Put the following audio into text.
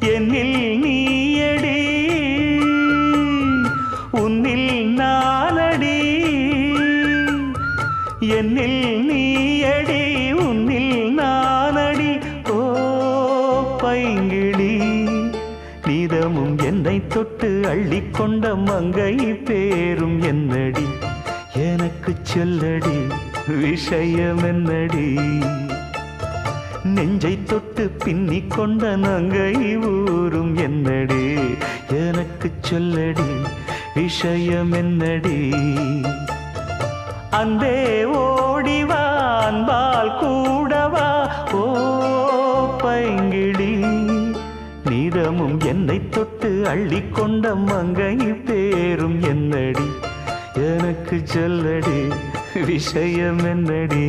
என்னில் நீயடி உன்னில் நானடி என்னில் நீயடி உன்னில் நானடி ஓ பைங்கிளி நீதமும் என்னை தொட்டு அள்ளிக்கொண்ட மங்கை பேரும் என்னடி எனக்கு சொல்லடி விஷயம் என்னடி நெஞ்சை தொட்டு பின்னிக் கொண்ட நங்கை ஊரும் என்னடி எனக்கு சொல்லடி விஷயம் என்னடி அன்பே ஓடிவா அன்பால் கூடவா ஓ பைங்கிளி நீதமும் என்னை தொட்டு அள்ளிக்கொண்ட மங்கை பேரும் என்னடி எனக்கு சொல்லடி விஷயம் என்னடி